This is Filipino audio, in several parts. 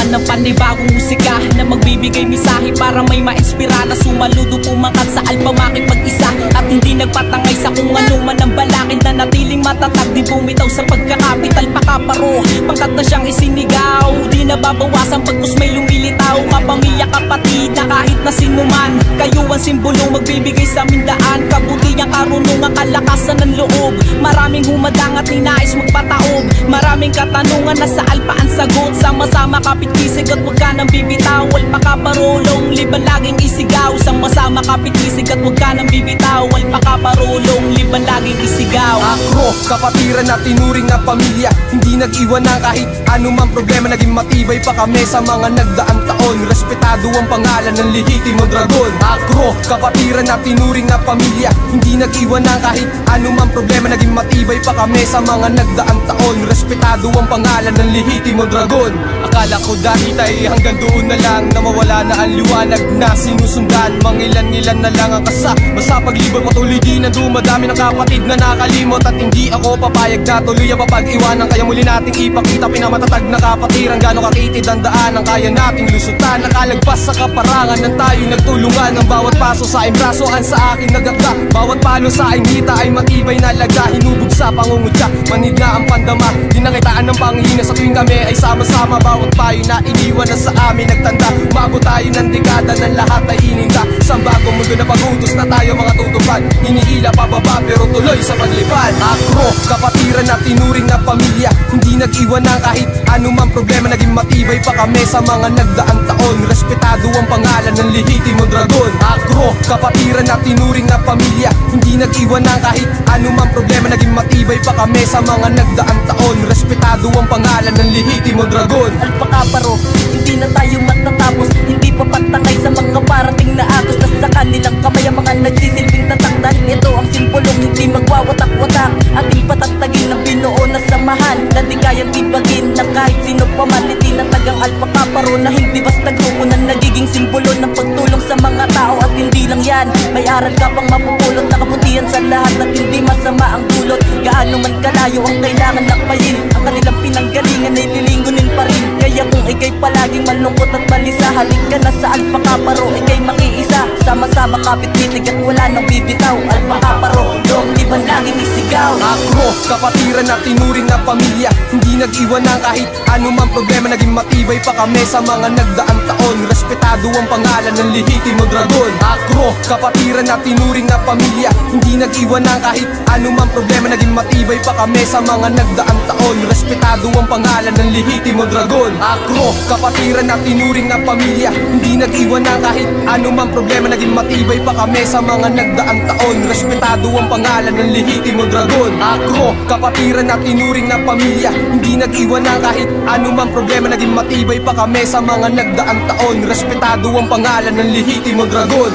naman ng panibagong musika na magbibigay misahe para may ma-inspira na sumaludo pumakat sa alpa makipag-isa at hindi nagpatangay sa kung ano man ang balakid na natiling matatag di bumitaw sa pagkakapital pakaparo pangkat na siyang isinigaw di nababawasan pagkus may lumilitaw kapamilya kapatid na kahit na sinuman kayo ang simbolo magbibigay sa mindaan kabutihang karunungan kalakasan ng loob maraming humadang at ninais magpataob maraming katanungan na sa alpa ang sagot sama-sama kapit-kisig at huwag ka nang bibitaw alpa kaparulong liban laging isigaw sama-sama kapit-kisig at huwag ka nang bibitaw alpa kaparulong liban laging isigaw Akro, kapatiran na tinuring na pamilya hindi nag-iwan na kahit anumang problema naging matibay pa kami sa mga nagdaang taon respetado ang pangalan ng lehitimo dragon Akro, kapatiran na tinuring na pamilya hindi nag-iwan na kahit anumang problema naging matibay pa kami sa mga nagdaang taon respetado ang pangalan ng lehitimo dragon Akala ko dahil ay hanggang doon na lang na mawala na ang liwanag na sinusundan mangilan-ilan na lang ang kasama sa paglibot patuloy di na dumadami ng kapatid na nakalimot at hindi ako papayag na tuloy ang papag-iwanan kaya muli nating ipakita pinamatatag na kapatiran gano'ng kakitid ang daan ang kaya nating lusutan nakalagpas sa kaparangan ng tayo nagtulungan ang bawat paso sa aking braso ang sa akin nagagda bawat palo sa aking hita ay matibay na laga hinubog sa pangungutya manid na ang pandama di nakitaan ng panghihina sa tuwing kami ay sama-sama bawat payo na iniwan na sa amin nagtanda umabot tayo ng dekada ng lahat ay ininda sa bagong mundo na pagutos na tayo mga tutupad hinihila pababa pero tuloy sa paglipad Akro, kapatiran na tinuring na pamilya hindi nag-iwan na kahit anumang problema naging matibay pa kami sa mga nagdaang taon respetado ang pangalan ng lehitimo dragon Akro, kapatiran na tinuring na pamilya hindi nag-iwan na kahit anumang problema naging matibay pa kami sa mga nagdaang taon respetado ang pangalan ng lehitimo dragon Alpa kaparo, hindi na tayo matatapos hindi pa patangay sa mga parating na agos na sa kanilang kamay ang mga nagsisilbing tatak dahil ito ang simbolong hindi magwawatak-watak ating patatagin ng binuo na samahan na di kayang ibagin na kahit sino pamaliti na tagang alpa kaparo na hindi basta grupo na nagiging simbolo ng pagtulong sa mga tao at hindi lang yan may aral ka pang mapupulot na kabutihan sa lahat at hindi masama ang dulot gaano man kalayo ang kailangan lakbayin ang kanilang pinanggalingan ay lilingunin pa rin kaya kung ikay palaging malungkot at balisa halik ka na sa alpa kaparo ikay makiisa sama-sama kapit-kisig at wala nang bibitaw alpa kaparo dong liban laging isigaw Akro, kapatiran na tinuring na pamilya hindi nag-iwan na kahit anumang problema naging matibay pa kami sa mga nagdaang taon respetado ang pangalan ng lehitimo dragon Akro, kapatiran na tinuring na pamilya hindi nag-iwan na kahit anumang problema naging matibay pa kami sa mga nagdaang taon respetado ang pangalan ng lehitimo dragon Akro, kapatiran na tinuring na pamilya hindi nag-iwan na kahit anumang problema naging matibay pa kami sa mga nagdaang taon respetado ang pangalan ng lehitimo dragon Akro, kapatiran na tinuring na pamilya hindi nag-iwan na kahit anumang problema naging matibay pa kami sa mga nagdaang taon respetado ang pangalan ng lehitimo dragon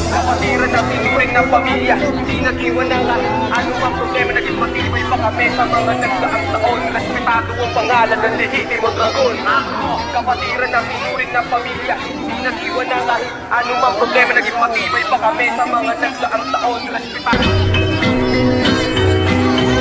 kapatiran na tinuring na pamilya hindi nag-iwan na kahit anumang problema naging matibay pa kami sa mga nagdaang taon respetado ang pangalan ng lehitimo dragon kapatiran na tinuring na pamilya hindi nag-iwan na kahit anumang problema naging matibay pa kami sa mga nagdaang taon respetado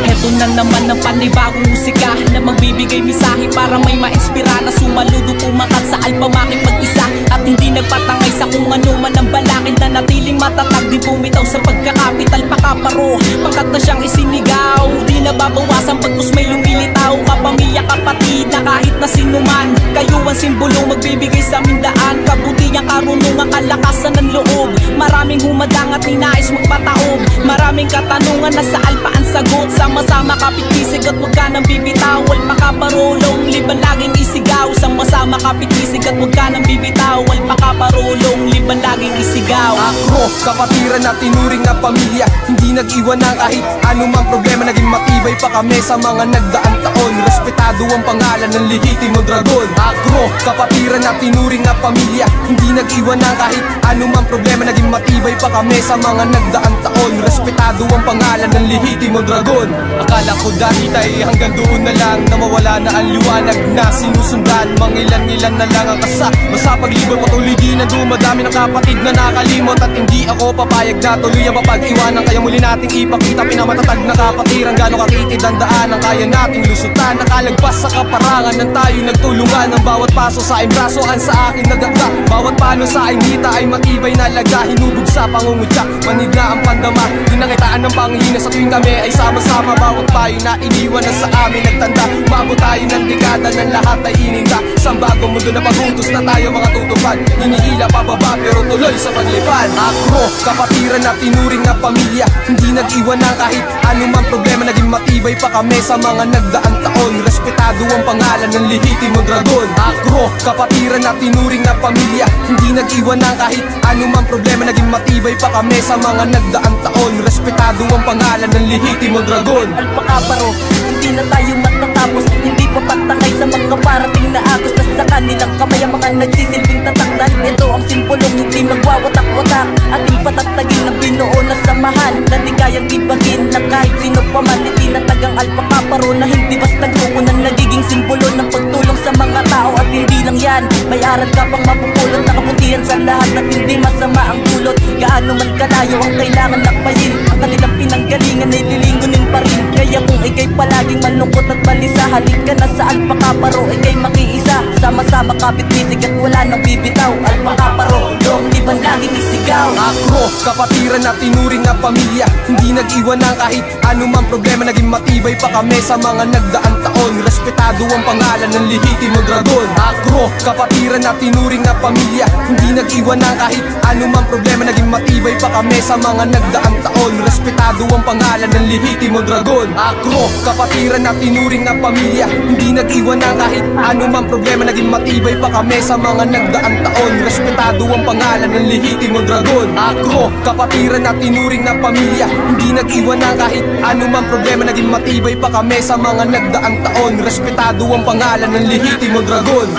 Heto na naman ng panibagong musika na magbibigay misahe para may ma-inspira na sumaludo pumakat sa alpa makipag-isa at hindi nagpatangay sa kung ano man ang balakid na natiling matatag di bumitaw sa pagkakapital pakaparo pangkat na siyang isinigaw di nababawasan pagkus may lumilitaw kapamilya kapatid na kahit na sinuman kayo ang simbolo magbibigay sa mindaan kabutihang karunungan kalakasan ng loob maraming humadang at ninais magpataob maraming katanungan na sa alpa ang sagot sama-sama kapit-kisig at huwag ka nang bibitaw alpa kaparulong liban laging isigaw sama-sama kapit-kisig at huwag ka nang bibitaw alpa kaparulong liban laging isigaw Akro, kapatiran na tinuring na pamilya hindi nag-iwan na kahit anumang problema naging matibay pa kami sa mga nagdaang taon respetado ang pangalan ng lehitimo dragon Akro, kapatiran kapatiran at tinuring na pamilya. Hindi nag-iwan ng kahit anumang problema, naging matibay pa kami sa mga nagdaang taon. Respetado ang pangalan ng lehitimo dragon. Akala ko dahil ay hanggang doon na lang, na mawala na ang liwanag na sinusundan. Mangilan-ilan na lang ang kasama sa paglibot, patuloy di na dumadami ng kapatid na nakalimot. At hindi ako papayag na tuloy ang mapag-iwanan, kaya muli nating ipakita pinamatatag na kapatiran. Gano'ng kakitid ang daan ang kaya nating lusutan. Nakalagpas sa kaparangan ng tayo nagtulungan. Ang bawat paso sa aking braso ang sa akin nagagda. Bawat palo sa aking hita ay matibay na laga. Hinubog sa pangungutya, manid na ang pandama. Dinakitaan ng panghihina sa tuwing kami ay sama-sama. Bawat payo na iniwan na sa amin nagtanda. Umabot tayo ng dekada ng lahat ay ininda. Sa bagong mundo na pagutos na tayo mga tutupad. Hinihila pababa pero tuloy sa paglipad. Ako, kapatiran na tinuring na pamilya. Hindi nag-iwan ng kahit anumang problema, naging matibay pa kami sa mga nagdaang taon. Respetado ang pangalan ng lehitimo dragon. Ako, kapatiran na tinuring na pamilya. Hindi nag-iwan ng kahit anumang problema, naging matibay pa kami sa mga nagdaang taon. Respetado ang pangalan ng lehitimo dragon. Alpakaparo, hindi na tayo matatapos. Hindi pa patangay sa mga parating na agos. Nasa kanilang kamay ang mga nagsisilbing tatak. Dahil ito ang simbolong hindi magwawatak-watak. Ating patatagin ng binuo na samahan, na di kayang ibagin na kahit sino pa man. Itinatag ang alpakaparo na hindi basta grupo na nagiging simbolo ng pagtulong sa mga tao. At hindi lang yan, may aral ka pang mapupulot na kabutihan sa lahat at hindi masama ang dulot. Gaano man kalayo ang kailangan lakbayin, ang kanilang pinanggalingan ay lilingunin pa rin. Kaya kung ikay palaging malungkot at balisa, halik ka na sa alpakaparo, ikay makiisa. Sama-sama kapit-bisig at wala nang bibitaw. Alpakaparo, dong liban laging isigaw. Ako, kapatiran na tinuring na pamilya. Hindi nag-iwan ng kahit anumang problema, naging matibay pa kami sa mga nagdaang taon. Respetado ang pangalan ng lehitimo dragon. Ako, kapatiran na tinuring na pamilya. Hindi nag-iwan ng kahit anumang problema, naging matibay pa kami sa mga nagdaang taon. Respetado ang pangalan ng lehitimo dragon. Ako, kapatiran na tinuring na pamilya. Hindi nag-iwan ng kahit anumang problema, naging matibay pa kami sa mga nagdaang taon. Respetado ang pangalan ng lehitimo dragon. Ako, kapatiran na tinuring na pamilya. Hindi nag-iwan ng kahit anumang problema, naging matibay pa kami sa mga nagdaang taon. Respetado ang pangalan ng lehitimo dragon.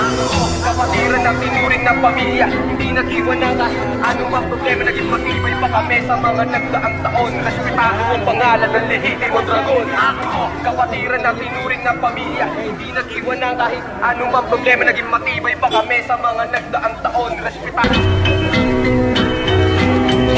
Kapatiran na tinuring na pamilya. Hindi nag-iwan ng kahit anumang problema, naging matibay pa kami sa mga nagdaang taon. Respetado ang pangalan ng lehitimo dragon. Ako, kapatiran na tinuring na pamilya. Hindi nag-iwan ng kahit anumang problema, naging matibay pa kami sa mga nagdaang taon. Respetado.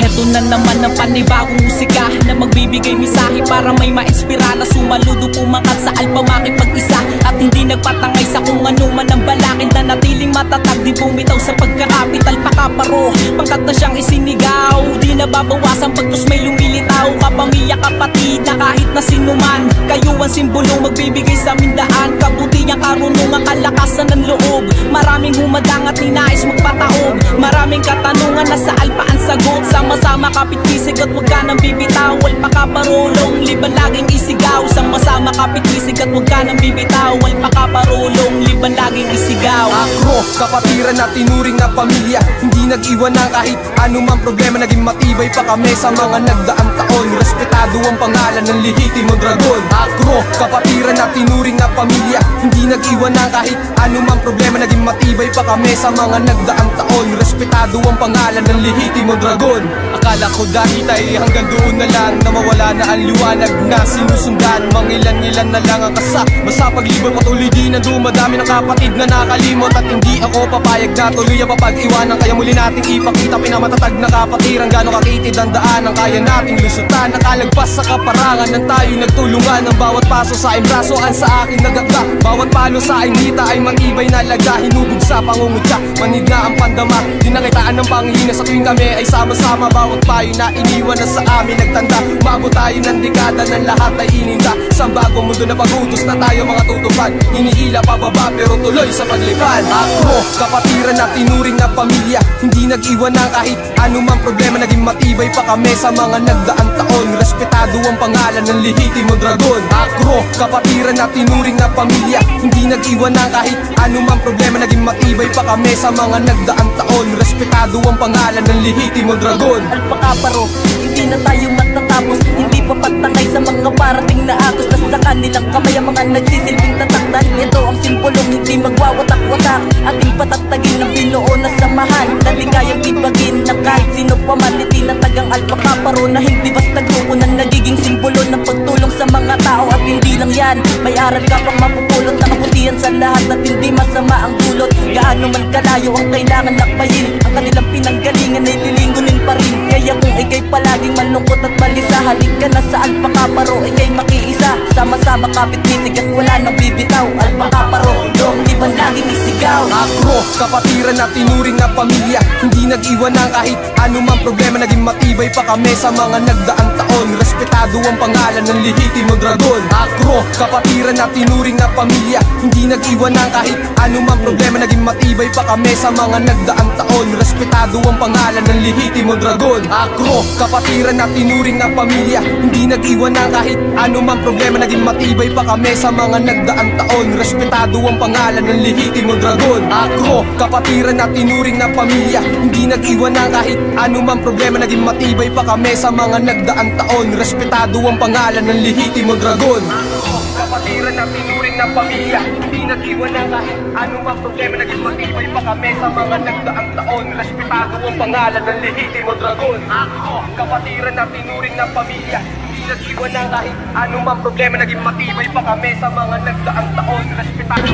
Eto na naman ang panibagong musika na magbibigay misahe para may ma-inspira na sumaludo pumakat sa alpa makipag-isa. At hindi nagpatangay sa kung ano man ang balakid, na natiling matatag di bumitaw sa pagkakapit. Alpakaparo, pangkat na siyang isinigaw, di nababawasan pagtus may lumilitaw. Kapamilya kapatid na kahit na sinuman, kayo ang simbolo magbibigay sa mindaan. Kabutihan, karunungan, kalakasan ng loob. Maraming humadang at ninais magpataob. Maraming katanungan na sa alpa ang sagot. Sama-sama kapit-bisig at huwag ka nang bibitaw. Alpakaparolong liban laging isigaw. Sama-sama kapit-bisig at huwag ka nang bibitaw. Alpakaparolong liban laging isigaw. Ako, kapatiran na tinuring na pamilya. Hindi nag-iwan ng kahit anumang problema, naging matibay pa kami sa mga nagdaang taon. Respetado ang pangalan ng lehitimo dragon. Ako, kapatiran na tinuring na pamilya. Hindi nag-iwan ng kahit anumang problema, naging matibay pa kami sa mga nagdaang taon. Respetado ang pangalan ng lehitimo dragon. Akala ko dahil ay hanggang doon na lang, na mawala na ang liwanag na sinusundan. Mangilan-ilan na lang ang kasama sa paglibot, patuloy di na dumadami ng kapatid na nakalimot. At hindi ako papayag na tuloy ang mapag-iwanan, kaya muli nating ipakita pinamatatag na kapatiran. Gano'ng kakitid ang daan ang kaya nating lusutan. Nakalagpas sa kaparangan ng tayo nagtulungan. Ang bawat paso sa aking braso ang sa akin nagagda. Bawat palo sa aking hita ay matibay na laga. Hinubog sa pangungutya, manid na ang pandama. Dinakitaan ng panghihina sa tuwing kami ay sama-sama. Bawat payo na iniwan na sa amin nagtanda. Umabot tayo ng dekada ng lahat ay ininda. Sa bagong mundo na pagutos na tayo mga tutupad. Hinihila pababa pero tuloy sa paglipad. Ako, kapatiran na tinuring na pamilya. Hindi nag-iwan ng kahit anumang problema, naging matibay pa kami sa mga nagdaang taon. Respetado ang pangalan ng lehitimo dragon. Ako, kapatiran na tinuring na pamilya. Hindi nag-iwan ng kahit anumang problema, naging matibay pa kami sa mga nagdaang taon. Respetado ang pangalan ng lehitimo dragon. Alpakaparo, hindi na tayo matatapos. Hindi pa patangay sa mga parating na agos. Nasa kanilang kamay ang mga nagsisilbing tatak, dahil ito ang simbolong hindi magwawatak-watak. Ating patatagin ng binuo na samahan, na di kayang ibagin na kahit sino pa man. Itinatag ang alpakaparo na hindi basta grupo na nagiging simbolo ng pagtulong sa mga tao. At hindi lang yan, may aral ka pang mapupulot na kabutihan sa lahat at hindi masama ang dulot. Gaano man kalayo ang kailangan lakbayin, ang kanilang pinanggalingan ay lilingunin pa rin. Kaya kung ikay palaging malungkot at balisa, halik ka na sa alpakaparo, ikay makiisa. Sama-sama kapit-bisig at wala nang bibitaw. Alpakaparo, dong di ba laging isigaw? Ako, kapatiran na tinuring na pamilya, hindi nag-iwan ng kahit anumang problema. Naging matibay pa kami sa mga nagdaang taon. Respetado ang pangalan ng lehitimo dragon. Ako, kapatiran na tinuring na pamilya, hindi nag-iwan ng kahit anumang problema. Naging matibay pa kami sa mga nagdaang taon. Respetado ang pangalan ng lehitimo dragon. Ako, kapatiran na tinuring na pamilya, hindi nag-iwan ng kahit anumang problema. Naging matibay pa kami sa mga nagdaang taon. Respetado ang pangalan ng lehitimo dragon. Ako, kapatiran na tinuring na pamilya, hindi nag-iwan ng kahit anumang problema. Naging matibay pa kami sa mga nagdaang taon. Respetado ang pangalan ng lehitimo dragon. Ako, kapatiran na tinuring na pamilya, hindi nag-iwan ng kahit anumang problema. Naging matibay pa kami sa mga nagdaang taon. Respetado ang pangalan ng lehitimo dragon. Ako, kapatiran na tinuring na pamilya, hindi nag-iwan ng kahit anumang problema. Naging matibay pa kami sa mga nagdaang taon. Respetado.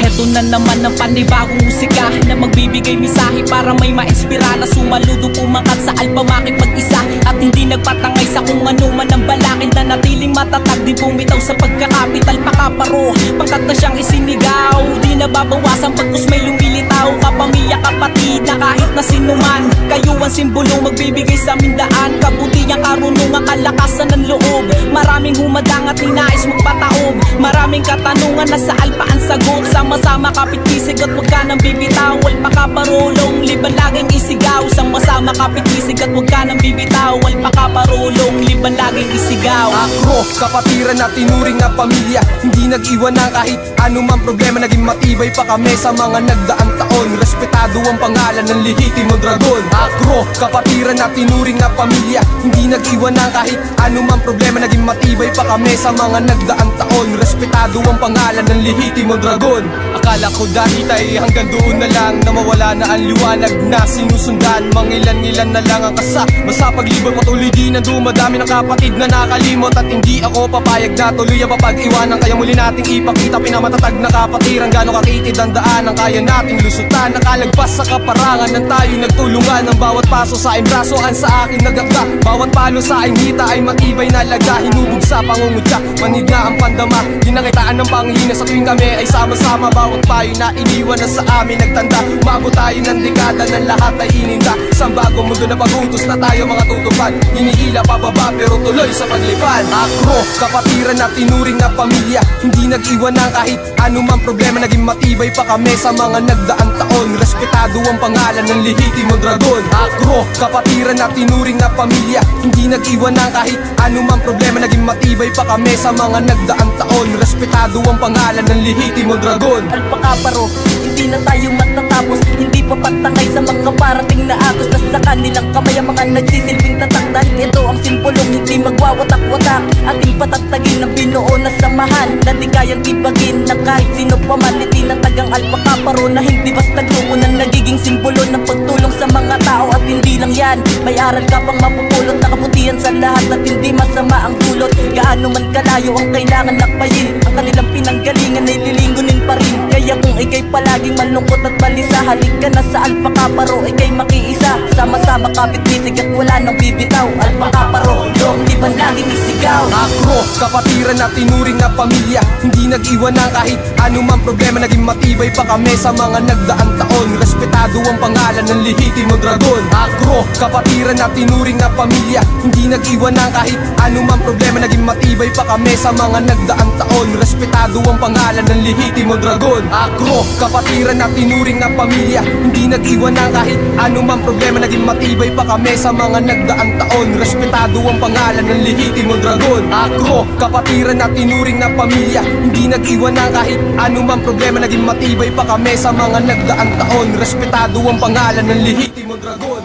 Heto na naman ang panibagong musika na magbibigay misahe para may ma-inspira na sumaludo pumakat sa alpa makipag-isa at hindi nagpatangay sa kung ano man ang balakid na natiling matatag di bumitaw sa pagkakapital pakaparo. Pangkat na siyang isinigaw, di nababawasan pagkus may lumilitaw. Kapamilya kapatid na kahit na sinuman, kayo ang simbolo magbibigay sa mindaan. Kabutihan, karunungan, kalakasan ng loob. Maraming humadang at ninais magpataob. Maraming katanungan na sa alpaan sagot. Sama-sama kapit-bisig at huwag ka nang bibitaw. Alpakaparulong, liban laging isigaw. Sama-sama kapit-bisig at huwag ka nang bibitaw. Alpakaparulong, liban laging isigaw. Ako, kapatiran na tinuring na pamilya, hindi nag-iwan ng kahit anumang problema. Naging matibay pa kami sa mga nagdaang taon. Respetado ang pangalan ng lehitimo dragon. Ako, kapatiran na tinuring na pamilya, hindi nag-iwan ng kahit anumang problema. Naging matibay pa kami sa mga nagdaang taon. Respetado ang pangalan ng lehitimo dragon. Akala ko dati tayo hanggang doon na lang, na mawala na ang liwanag na sinusundan. Mangilan-ngilan na lang ang kasama sa paglibot. Patuloy din ang dumadami ng kapatid na nakalimot. At hindi ako papayag na tuloy ang papag-iwanan. Kaya muli nating ipakita pinamatatag na kapatiran. Gano'ng kakitid ang daan ang kaya nating lusutan. Nakalagpas sa kaparangan ng tayo nagtulungan. Ang bawat paso sa aking braso ang sa akin nagagda. Bawat palo sa aking hita ay matibay na laga. Hinubog sa pangungutya, manhid na ang pandama. Dinakitaan ng panghihina sa tuwing kami ay sama-sama. Bawat payo na iniwan na sa amin nagtanda. Umabot tayo ng dekada ng lahat ay ininda. Sa bagong mundo na pagutos na tayo mga tutupad. Hinihila pababa pero tuloy sa paglipad. Ako, kapatiran na tinuring na pamilya, hindi nag-iwan ng kahit anumang problema. Naging matibay pa kami sa mga nagdaang taon. Respetado ang pangalan ng lehitimo dragon. Ako, kapatiran na tinuring na pamilya, hindi nag-iwan ng kahit anumang problema. Naging matibay pa kami sa mga nagdaang taon. Respetado ang pangalan ng lehitimo dragon. Alpakaparo, hindi na tayo matatapos. Hindi pa patangay sa mga parating na agos. Nasa kanilang kamay ang mga nagsisilbing tatak, dahil ito ang simbolong hindi magwawatak-watak. Ating patatagin ng binuo na samahan, na di kayang ibagin na kahit sino pa man. Itinatag ang alpakaparo na hindi basta grupo na nagiging simbolo ng pagtulong sa mga tao. At hindi lang yan, may aral ka pang mapupulot na kabutihan sa lahat at hindi masama ang dulot. Gaano man kalayo ang kailangan lakbayin, ang kanilang pinanggalingan ay lilingunin pa rin. Kaya kung ikay palaging malungkot at balisa, halik ka na sa alpakaparo, ikay makiisa. Sama-sama kapit-bisig at wala nang bibitaw. Alpakaparo, dong di ba laging isigaw? Ako, kapatiran na tinuring na pamilya, hindi nag-iwan ng kahit anumang problema. Naging matibay pa kami sa mga nagdaang taon. Respetado ang pangalan ng lehitimo dragon. Ako, kapatiran na tinuring na pamilya, hindi nag-iwan ng kahit anumang problema. Naging matibay pa kami sa mga nagdaang taon. Respetado ang pangalan ng lehitimo dragon. Ako, kapatiran na tinuring na pamilya, hindi nag-iwan ng kahit anumang problema. Naging matibay pa kami sa mga nagdaang taon. Respetado ang pangalan ng lehitimo dragon. Ako, kapatiran na tinuring na pamilya, hindi nag-iwan ng kahit anumang problema. Naging matibay pa kami sa mga nagdaang taon. Respetado ang pangalan ng lehitimo dragon.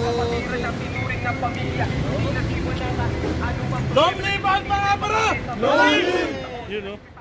Kapatiran na tinuring na ng pamilya. Hindi nag-iwan ng anumang Long live ang mga para! Long live! You know?